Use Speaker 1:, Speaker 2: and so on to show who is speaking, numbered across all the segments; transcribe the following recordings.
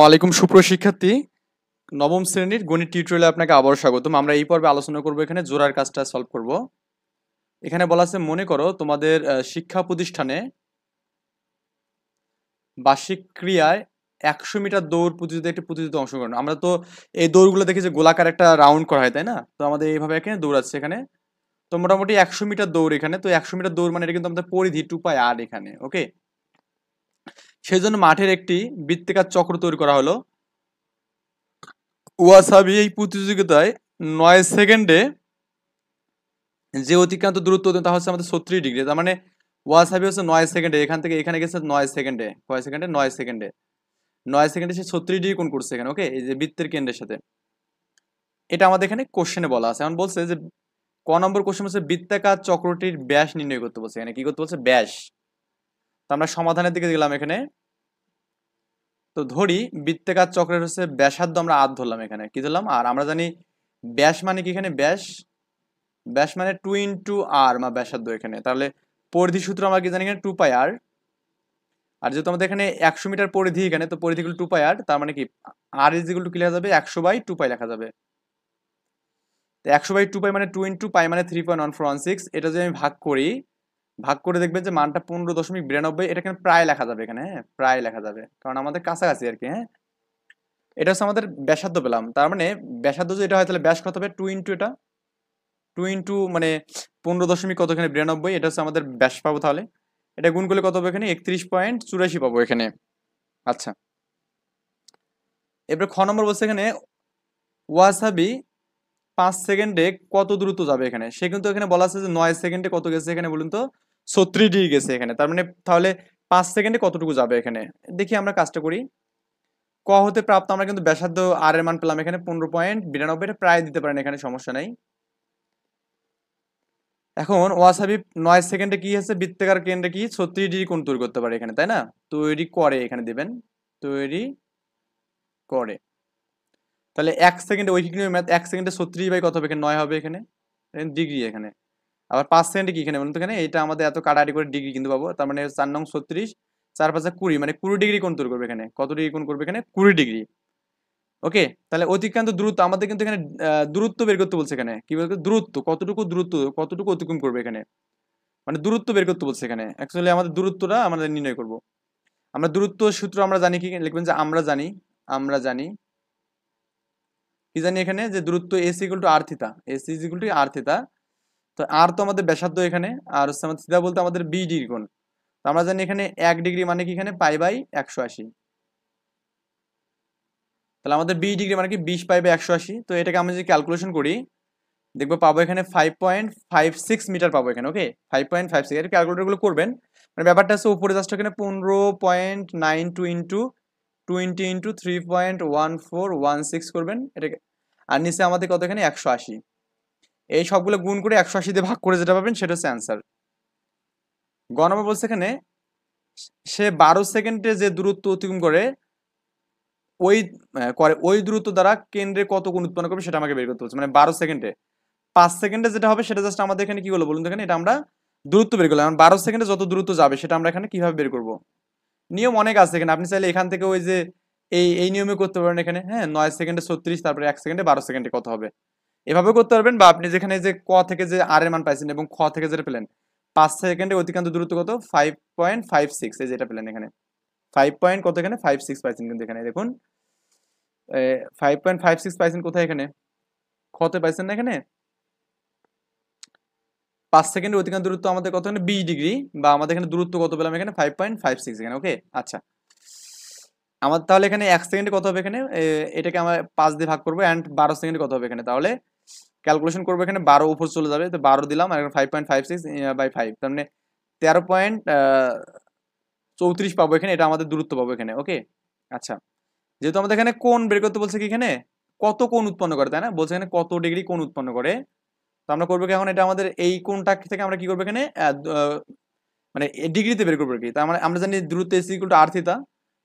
Speaker 1: ওয়ালাইকুম সুপ্রশিক্ষার্থী, নবম শ্রেণীর গণিত টিউটোরিয়ালে আপনাকে আবারও স্বাগতম। আমরা এই পর্বে আলোচনা করব এখানে জোড়ার কাজটা সলভ করব। এখানে বলা আছে, মনে করো তোমাদের শিক্ষা প্রতিষ্ঠানে বার্ষিক ক্রিয়ায় 100 মিটার দৌড় প্রতিযোগিতা একটি প্রতিযোগিতা অংশগ্রহণ। আমরা তো এই দৌড়গুলো দেখি যে গোলাকার একটা রাউন্ড করা হয়, তাই না? তো আমাদের এইভাবে এখানে দৌড়াচ্ছে এখানে। তো মোটামুটি 100 মিটার দৌড় এখানে। তো 100 মিটার দৌড় মানে এটা কিন্তু আমাদের পরিধি 2πr এখানে, ওকে। সেই জন্য মাঠের একটি বৃত্তাকার চক্র তৈরি করা হলো। ওয়াসাবি এই প্রতিযোগিতায় 9 সেকেন্ডে যে অতিক্রান্ত দূরত্ব তা হচ্ছে আমাদের 36 ডিগ্রি। তার মানে ওয়াসাবি হচ্ছে 9 সেকেন্ডে, এখান থেকে এখানে গেছে 9 সেকেন্ডে। কয় সেকেন্ডে? 9 সেকেন্ডে। 9 সেকেন্ডে সে 36 ডিগ্রি কোণ করছে এখানে, ওকে, এই যে বৃত্তের কেন্দ্রের সাথে। এটা আমাদের এখানে কোশ্চেনে বলা আছে। এখন বলছে যে ক নম্বর কোশ্চেন হচ্ছে বৃত্তাকার চক্রটির ব্যাস নির্ণয় করতে বলছে। এখানে কি করতে বলছে? ব্যাস। তো আমরা সমাধানের দিকে গেলাম এখানে। তো ধরি বৃত্তাকার চক্রের হচ্ছে ব্যাসার্ধ আমরা আর ধরলাম এখানে, কি ধরলাম? আর আমরা জানি ব্যাস মানে কি? এখানে ব্যাস, ব্যাস মানে 2 × r বা ব্যাসার্ধ এখানে। তাহলে পরিধি সূত্র আমরা কি জানি? এখানে 2πr। আর যেহেতু আমাদের এখানে 100 মিটার পরিধি এখানে, তো পরিধি গুলো 2πr, তার মানে কি r ইজ ইকুয়াল টু কি লেখা যাবে? 100/2π লেখা যাবে। তো 100/2π মানে 2 × π মানে 3.1416। এটা যদি আমি ভাগ করি, ভাগ করে দেখবেন যে মানটা 15.92। এটা এখানে প্রায় লেখা যাবে এখানে, হ্যাঁ, প্রায় লেখা যাবে, কারণ আমাদের কাছাকাছি আর কি, হ্যাঁ। এটা হচ্ছে আমাদের ব্যাসার্ধ পেলাম। তার মানে ব্যাসার্ধ যদি এটা হয় তাহলে ব্যাস কত হবে? 2 × এটা 2 × মানে 15 দশমিক কত এখানে 92, এটা হচ্ছে আমাদের ব্যাস পাবো। তাহলে এটা গুণ করলে কত হবে? এখানে 31.84 পাবো এখানে। আচ্ছা, এরপরে খ নম্বর বলছে এখানে ওয়াসাবি 5 সেকেন্ডে কত দ্রুত যাবে এখানে। সে কিন্তু এখানে বলা আছে যে 9 সেকেন্ডে কত গেছে এখানে বলুন তো? 36 ডিগ্রি গেছে এখানে। তার মানে তাহলে 5 সেকেন্ডে কতটুকু যাবে এখানে। দেখি আমরা কাজটা করি। ক হতে প্রাপ্ত আমরা কিন্তু ব্যাসার্ধ আর এর মান পেলাম এখানে 15.92। এটা প্রায় দিতে পারেন এখানে, সমস্যা নাই। এখন ওয়াসাবি 9 সেকেন্ডে কি হচ্ছে? বৃত্তাকার কেন্দ্রে কি 36 ডিগ্রি কোণ তৈরি করতে পারে এখানে, তাই না? তৈরি করে এখানে দিবেন, তৈরি করে। তাহলে 1 সেকেন্ডে ঐকিক ম্যাথ, 1 সেকেন্ডে 36 বাই কত হবে? এখানে 9 হবে এখানে, ডিগ্রি এখানে। আবার 5 সেকেন্ডে কি এখানে বলুন তো? এখানে এটা আমাদের এত কাটাকাটি করে ডিগ্রি কিন্তু পাবো। তার মানে 4 নং 36, 4 × 5 = 20, মানে 20 ডিগ্রি কোণ তৈরি করবে এখানে। কত ডিগ্রি কোণ করবে এখানে? 20 ডিগ্রি। ওকে, তাহলে অতিক্রান্ত দূরত্ব আমাদের কিন্তু এখানে দূরত্ব বের করতে বলছে এখানে। কি বলছে? দূরত্ব, কতটুকু দূরত্ব, কতটুকু অতিক্রম করবে এখানে, মানে দূরত্ব বের করতে বলছে এখানে। অ্যাকচুয়ালি আমাদের দূরত্বটা আমরা নির্ণয় করব। আমরা দূরত্ব সূত্র আমরা জানি, কি লিখবেন? যে আমরা জানি, আমরা জানি কি জানি এখানে, যে দূরত্ব S equal to r theta, S is equal to r theta. তো আর তো আমাদের ব্যাসার্ধ এখানে, আর হচ্ছে আমাদের থিতা বলতে আমাদের 20 ডিগ্রি কোণ। তো আমরা জানি এখানে 1 ডিগ্রি মানে কি? এখানে π/180। তাহলে আমাদের 20 ডিগ্রি মানে কি? 20π/180। তো এটাকে আমরা যদি ক্যালকুলেশন করি, দেখবো পাবো এখানে 5.56 মিটার পাবো এখানে, ওকে। 5.56, এটা ক্যালকুলেটর গুলো করবেন। মানে ব্যাপারটা হচ্ছে উপরে জাস্ট এখানে 15.92 ইন্টু 20 ইন্টু 3.1416 করবেন এটাকে। আর নিচে আমাদের কত? এখানে 180। এই সবগুলো গুণ করে 180 দিয়ে ভাগ করে যেটা পাবেন সেটা হচ্ছে অ্যান্সার। গ নম্বর বলছে এখানে সে 12 সেকেন্ডে যে দূরত্ব অতিক্রম করে ওই ওই দূরত্ব দ্বারা কেন্দ্রে কত কোণ উৎপন্ন করবে সেটা আমাকে বের করতে হচ্ছে। মানে 12 সেকেন্ডে, 5 সেকেন্ডে যেটা হবে সেটা জাস্ট আমাদের এখানে কি হলো বলুন তো? এখানে এটা আমরা দূরত্ব বের করলাম। 12 সেকেন্ডে যত দূরত্ব যাবে সেটা আমরা এখানে কিভাবে বের করব? নিয়ম অনেক আছে এখানে, আপনি চাইলে এখান থেকে ওই যে এই নিয়মে করতে পারেন এখানে, হ্যাঁ। 9 সেকেন্ডে 36, তারপরে 1 সেকেন্ডে 12 সেকেন্ডে কত হবে, এভাবে করতে পারবেন। বা আপনি যেখানে যে ক থেকে যে আর এর মান পাইছেন এবং খ থেকে যেটা পেলেন, 5 সেকেন্ডে অতিক্রান্ত দূরত্ব কত? 5.56, এই যেটা পেলেন এখানে 5 পয়েন্ট কত? এখানে 56 পাইছেন কিন্তু এখানে দেখুন, 5.56 পাইছেন কোথায়? এখানে খতে পাইছেন না এখানে। 5 সেকেন্ডের অতিক্রান্ত দূরত্ব আমাদের কত? এখানে 20 ডিগ্রি, বা আমাদের এখানে দূরত্ব কত পেলাম? এখানে 5.56 এখানে, ওকে। আচ্ছা, আমাদের তাহলে এখানে 1 সেকেন্ডে কত হবে? এখানে এটাকে আমরা 5 দিয়ে ভাগ করবো, অ্যান্ড 12 সেকেন্ডে কত হবে এখানে? তাহলে ক্যালকুলেশন করবো, এখানে 12 উপর চলে যাবে, তো 12 দিলাম, আর 5.56/5, তার মানে 13.34 পাবো এখানে। এটা আমাদের দূরত্ব পাবো এখানে, ওকে। আচ্ছা, যেহেতু আমাদের এখানে কোণ বের করতে বলছে, কি এখানে কত কোণ উৎপন্ন করে, তাই না? বলছে এখানে কত ডিগ্রি কোণ উৎপন্ন করে। তো আমরা করবো কি এখন? এটা আমাদের এই কোণটা থেকে আমরা কি করবো এখানে মানে ডিগ্রিতে বের করবো কি। তার মানে আমরা জানি দূরত্ব S equal to r theta.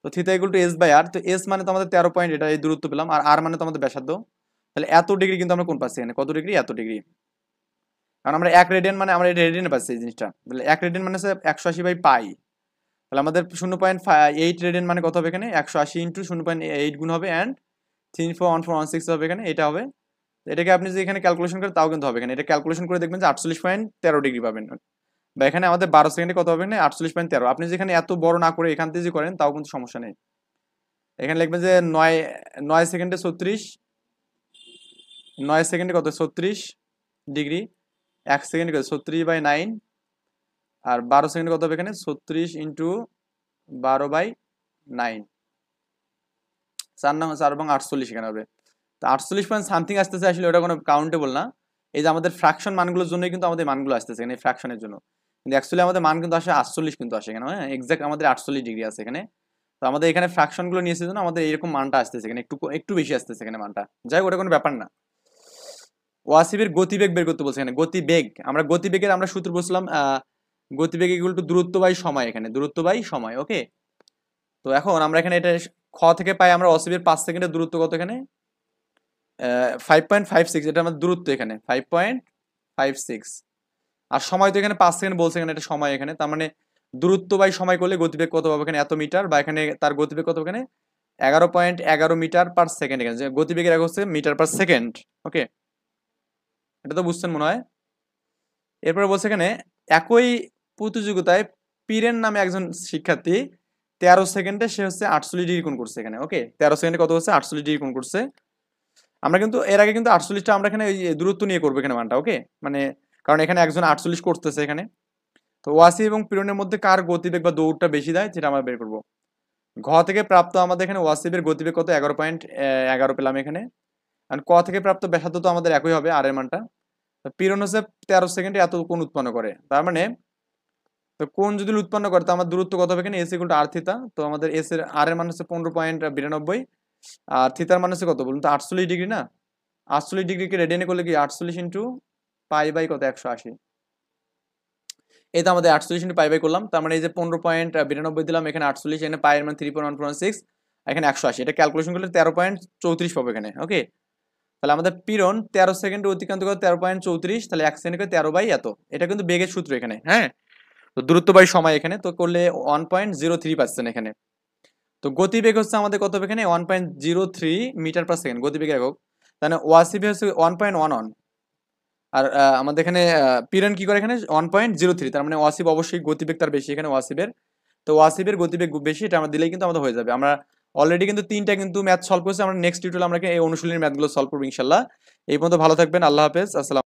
Speaker 1: তো থিতা ইকুয়াল টু s/r। তো এস মানে তো আমাদের 13 পয়েন্ট, এটা এই দূরত্ব পেলাম, আর আর মানে তো আমাদের ব্যাসার্ধ। তাহলে এত ডিগ্রি কিন্তু আমরা কোণ পাচ্ছি এখানে, কত ডিগ্রি? এত ডিগ্রি। কারণ আমরা 1 রেডিয়ান মানে আমরা রেডিয়ানে পাচ্ছি এই জিনিসটা। তাহলে 1 রেডিয়ান মানে হচ্ছে 180/π। তাহলে আমাদের 0.8 রেডিয়ান মানে কত হবে এখানে 180 ইন্টু 0.8 গুণ হবে অ্যান্ড 341416 হবে এখানে, এটা হবে। এটাকে আপনি যদি এখানে ক্যালকুলেশন করেন তাও কিন্তু হবে এখানে, এটা ক্যালকুলেশন করে দেখবেন যে 48.13 ডিগ্রি পাবেন, বা এখানে আমাদের 12 সেকেন্ডে কত হবে না 48.13। আপনি যেখানে এত বড় না করে এখান থেকে যদি করেন তাও কিন্তু সমস্যা নেই। এখানে লিখবেন যে 9 সেকেন্ডে 36, 9 সেকেন্ডে কত 36 ডিগ্রি, 1 সেকেন্ডে কত 36/9, আর 12 সেকেন্ডে কত হবে এখানে 36 ইন্টু 12/9, 4 এবং 48 এখানে হবে। তো 48 পয়েন্ট সামথিং আসতেছে, আসলে ওটা কোনো কাউন্টেবল না। এই যে আমাদের ফ্র্যাকশন মানগুলোর জন্যই কিন্তু আমাদের মানগুলো আসতেছে এখানে ফ্র্যাকশনের জন্য, কিন্তু অ্যাকচুয়ালি আমাদের মান কিন্তু আসে 48 কিন্তু আসে এখানে, হ্যাঁ এক্সাক্ট আমাদের 48 ডিগ্রি আছে এখানে। তো আমাদের এখানে ফ্র্যাকশনগুলো নিয়েছে জন্য আমাদের এরকম মানটা আসতেছে এখানে, একটু একটু বেশি আসতেছে এখানে মানটা, যাই হোক ওটা কোনো ব্যাপার না। ওয়াসিফের গতিবেগ বের করতে বলছে এখানে, গতিবেগ, আমরা গতিবেগের আমরা সূত্র বলছিলাম গতিবেগ ইকুয়াল টু দূরত্ব বাই সময়, এখানে দূরত্ব বাই সময়, ওকে। তো এখন আমরা এখানে এটা খ থেকে পাই আমরা ওয়াসিফের 5 সেকেন্ডের দূরত্ব কত এখানে 5.56, এটা আমাদের দূরত্ব এখানে 5.56, আর সময় তো এখানে 5 সেকেন্ড বলছে এখানে, এটা সময় এখানে, তার মানে দূরত্ব বাই সময় করলে গতিবেগ কত পাবো এখানে এত মিটার, বা এখানে তার গতিবেগ কত এখানে 11.11 মিটার পার সেকেন্ড, এখানে যে গতিবেগের এক হচ্ছে মিটার পার সেকেন্ড, ওকে এটা তো বুঝছেন মনে হয়। এরপরে বলছে এখানে একই প্রতিযোগিতায় পীরেন নামে একজন শিক্ষার্থী 13 সেকেন্ডে সে হচ্ছে 48 ডিগ্রি কোণ করছে এখানে, ওকে 13 সেকেন্ডে কত হচ্ছে 48 ডিগ্রি কোণ করছে। আমরা কিন্তু এর আগে কিন্তু 48টা আমরা এখানে দূরত্ব নিয়ে করবো এখানে মানটা, ওকে, মানে কারণ এখানে একজন 48 করতেছে এখানে। তো ওয়াসি এবং পীড়নের মধ্যে কার গতিবেগ বা দৌড়টা বেশি দেয় সেটা আমরা বের করবো। ঘ থেকে প্রাপ্ত আমাদের এখানে ওয়াসিবের গতিবেগ কত 11.11 পেলাম এখানে, আর ক থেকে প্রাপ্ত ব্যাসার্ধ তো আমাদের একই হবে আর এর মানটা। পীড়ন হচ্ছে 13 সেকেন্ডে এত কোণ উৎপন্ন করে, তার মানে তো কোণ যদি উৎপন্ন করে তো আমার দূরত্ব কত হবে এখানে S equal to r theta, তো আমাদের এস এর আর এর মান হচ্ছে 15.92, আর থিতার মান হচ্ছে কত বলুন তো 48 ডিগ্রি না, 48 ডিগ্রিকে রেডিয়ানে করলে কি 48 ইন্টু পাই বাই কত 180, এই তো আমাদের 48 ইন্টু পাই বাই করলাম, তার মানে এই যে 15.92 দিলাম এখানে 48, এখানে পাই এর মান 3.146, এখানে 180, এটা ক্যালকুলেশন করলে 13.34 পাবো এখানে, ওকে। তাহলে আমাদের পীড়ন 13 সেকেন্ডে অতিক্রান্ত করে 13.34, তাহলে 1 সেকেন্ডে 13 বাই এত, এটা কিন্তু বেগের সূত্র এখানে, হ্যাঁ। তো দূরত্ব বাই সময় এখানে তো করলে 1.03 পাচ্ছেন এখানে। তো গতিবেগ হচ্ছে আমাদের কত হবে এখানে 1.03 মিটার পার সেকেন্ড গতিবেগের একক, তাহলে ওয়াসিবি হচ্ছে 1.11, আর আমাদের এখানে পীড়ন কি করে এখানে 1.03, তার মানে ওয়াসিব অবশ্যই গতিবেগ তার বেশি এখানে ওয়াসিবের। তো ওয়াসিবের গতিবেগ বেশি, এটা আমরা দিলেই কিন্তু আমাদের হয়ে যাবে। আমরা অলরেডি কিন্তু 3টা কিন্তু ম্যাথ সলভ করেছি, আমরা নেক্সট টিউটোরিয়ালে আমরা এই অনুশীলনের ম্যাথগুলো সলভ করবো ইনশাল্লাহ। এই পর্যন্ত ভালো থাকবেন, আল্লাহ হাফেজ, আসসালাম।